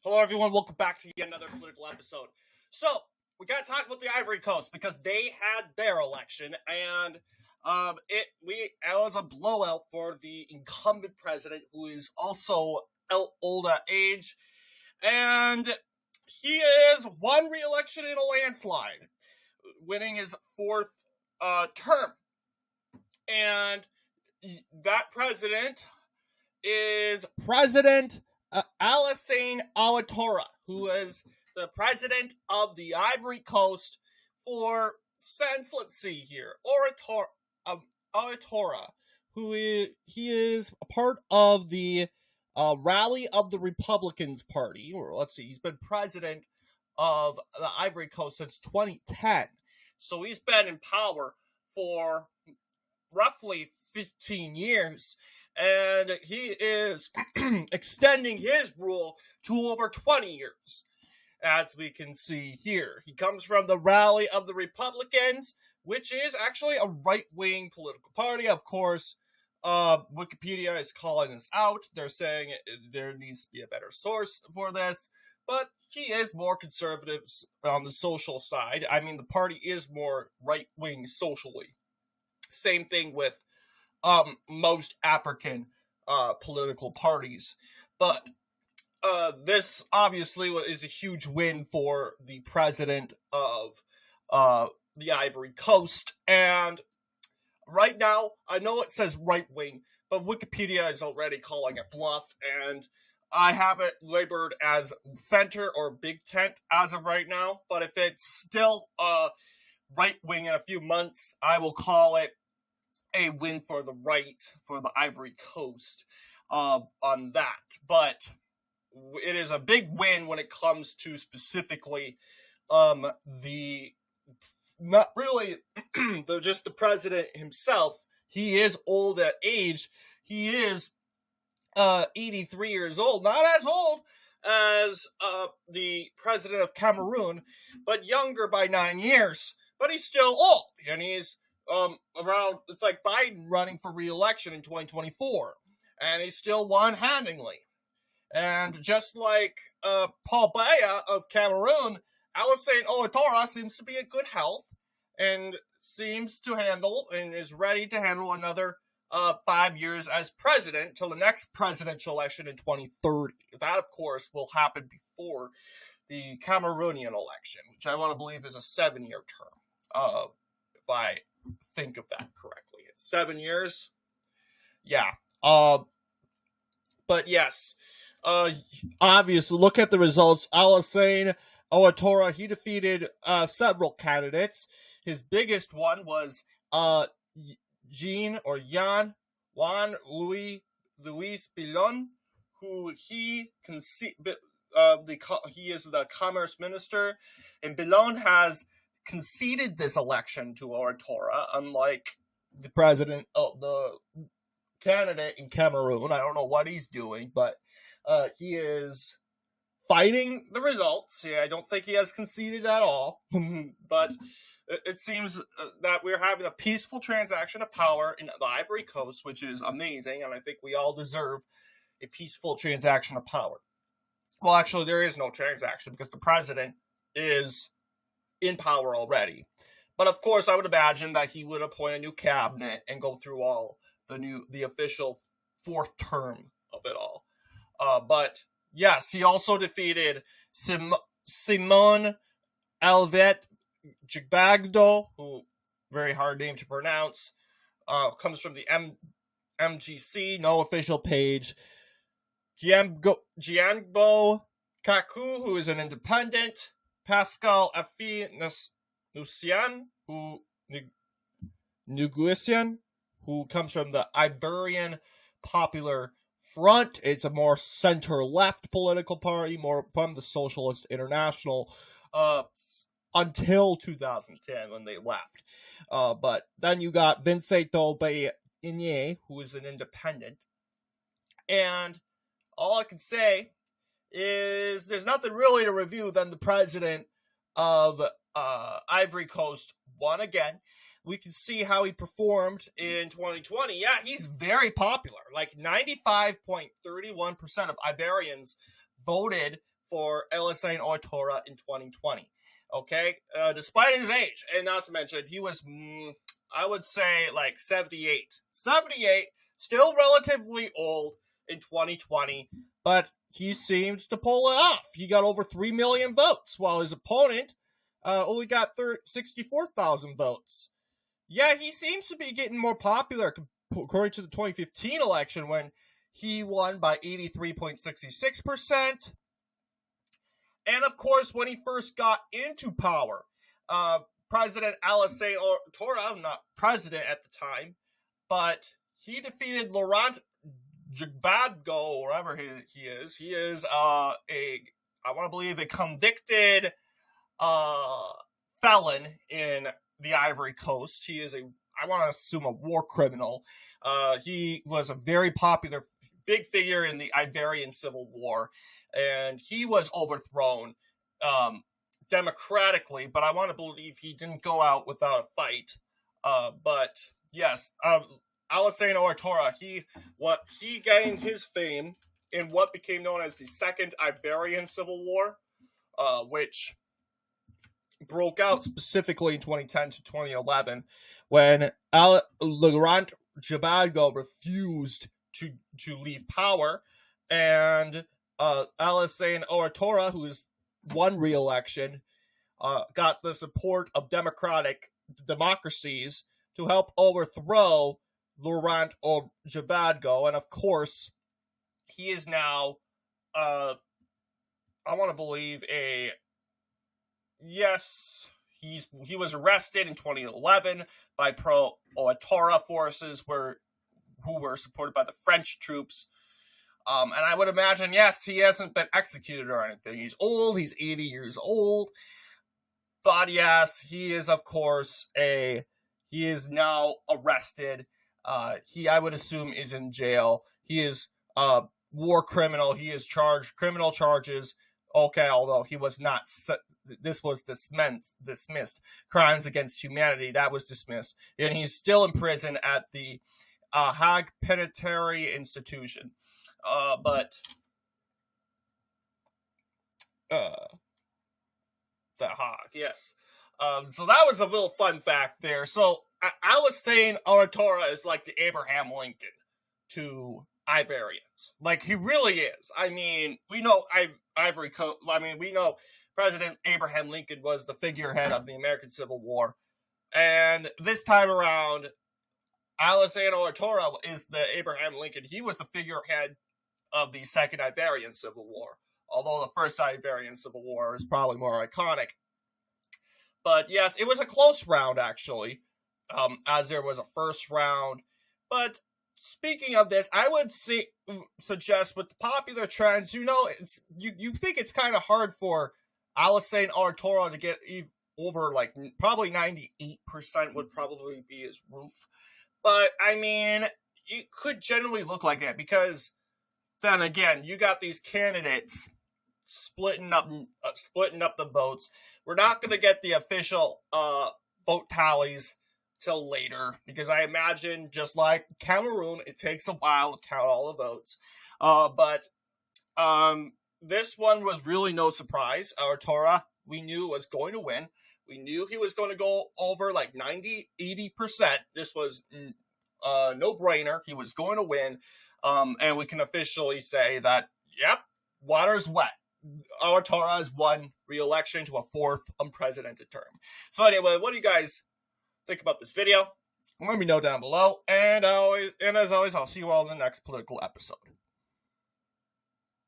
Hello, everyone. Welcome back to yet another political episode. So, we got to talk about the Ivory Coast because they had their election, and it was a blowout for the incumbent president, who is also old at age, and he is won re-election in a landslide, winning his fourth term. And that president is President Alassane Ouattara, who is the president of the Ivory Coast for, since, let's see here, Ouattara, he is a part of the Rally of the Republicans Party, or let's see, he's been president of the Ivory Coast since 2010, so he's been in power for roughly 15 years, and he is extending his rule to over 20 years, as we can see here. He comes from the Rally of the Republicans, which is actually a right-wing political party. Of course, Wikipedia is calling this out. They're saying there needs to be a better source for this, but he is more conservative on the social side. I mean, the party is more right-wing socially. Same thing with most African political parties. But this obviously is a huge win for the president of the Ivory Coast. And right now, I know it says right-wing, but Wikipedia is already calling it bluff. And I have it labeled as center or big tent as of right now. But if it's still right-wing in a few months, I will call it a win for the right, for the Ivory Coast on that. But it is a big win when it comes to specifically not really just the president himself. He is old at age. He is 83 years old. Not as old as the president of Cameroon, but younger by 9 years. But he's still old, and he's around, it's like Biden running for re-election in 2024, and he still won handily. And just like Paul Biya of Cameroon, Alassane Ouattara seems to be in good health and seems to handle and is ready to handle another 5 years as president till the next presidential election in 2030. That, of course, will happen before the Cameroonian election, which I want to believe is a 7-year term, if I think of that correctly. It's 7 years. Yeah. But yes, obviously, look at the results. Alassane Ouattara, he defeated several candidates. His biggest one was Juan Louis Billon, who he is the commerce minister, and Billon has conceded this election to Ouattara, unlike the president, the candidate in Cameroon. I don't know what he's doing, but he is fighting the results. Yeah, I don't think he has conceded at all, but it seems that we're having a peaceful transaction of power in the Ivory Coast, which is amazing, and I think we all deserve a peaceful transaction of power. Well, actually, there is no transaction because the president is in power already. But of course, I would imagine that he would appoint a new cabinet and go through all the official fourth term of it all. But yes, he also defeated Simone Alvet Jigbagdo, who, very hard name to pronounce, comes from the MGC, no official page. Gianbo Kaku, who is an independent. Pascal Afi Nusian, who comes from the Ivorian Popular Front. It's a more center-left political party, more from the Socialist International, until 2010 when they left. But then you got Vincent Inye, who is an independent. And all I can say is there's nothing really to review than the president of Ivory Coast won again. We can see how he performed in 2020. Yeah, he's very popular. Like 95.31% of Ivorians voted for Alassane Ouattara in 2020. Okay, despite his age, and not to mention, he was, I would say, like 78. 78, still relatively old in 2020, but he seems to pull it off. He got over 3 million votes, while his opponent only got 64,000 votes. Yeah, he seems to be getting more popular according to the 2015 election, when he won by 83.66%. And of course, when he first got into power, President Alassane Ouattara, not president at the time, but he defeated Laurent Gbagbo, wherever he is. He is I want to believe, a convicted felon in the Ivory Coast. He is I want to assume, a war criminal. He was a very popular big figure in the Ivorian Civil War, and he was overthrown democratically, but I want to believe he didn't go out without a fight. But yes, Alassane Ouattara, he gained his fame in what became known as the Second Ivorian Civil War, which broke out specifically in 2010 to 2011, when Laurent Gbagbo refused to leave power, and Alassane Ouattara, who has won re-election, got the support of democratic democracies to help overthrow Laurent Gbagbo, and of course, he is now, I want to believe, he was arrested in 2011 by pro-Ouattara forces who were supported by the French troops. And I would imagine, yes, he hasn't been executed or anything. He's old, he's 80 years old. But yes, he is, of course, he is now arrested. I would assume, is in jail. He is a war criminal. He is charged criminal charges. Okay, although he was not, this was dismissed. Crimes against humanity, that was dismissed. And he's still in prison at the Hague Penitentiary Institution. The Hague, yes. So that was a little fun fact there. So Alassane Ouattara is like the Abraham Lincoln to Ivorians. Like, he really is. I mean, we know Ivory Coast. I mean, we know President Abraham Lincoln was the figurehead of the American Civil War, and this time around, Alassane Ouattara is the Abraham Lincoln. He was the figurehead of the Second Ivorian Civil War, although the First Ivorian Civil War is probably more iconic. But yes, it was a close round, actually, as there was a first round. But speaking of this, I would suggest with the popular trends, you think it's kind of hard for Alassane Ouattara to get over, like, probably 98% would probably be his roof. But, I mean, it could generally look like that, because then again, you got these candidates splitting up the votes. We're not going to get the official vote tallies till later, because I imagine, just like Cameroon, it takes a while to count all the votes. But this one was really no surprise. Ouattara, we knew, was going to win. We knew he was going to go over like 90-80%. This was a no-brainer. He was going to win. And we can officially say that, yep, water's wet. Ouattara has won re-election to a fourth unprecedented term. So anyway, what do you guys think about this video? Let me know down below. And as always, I'll see you all in the next political episode.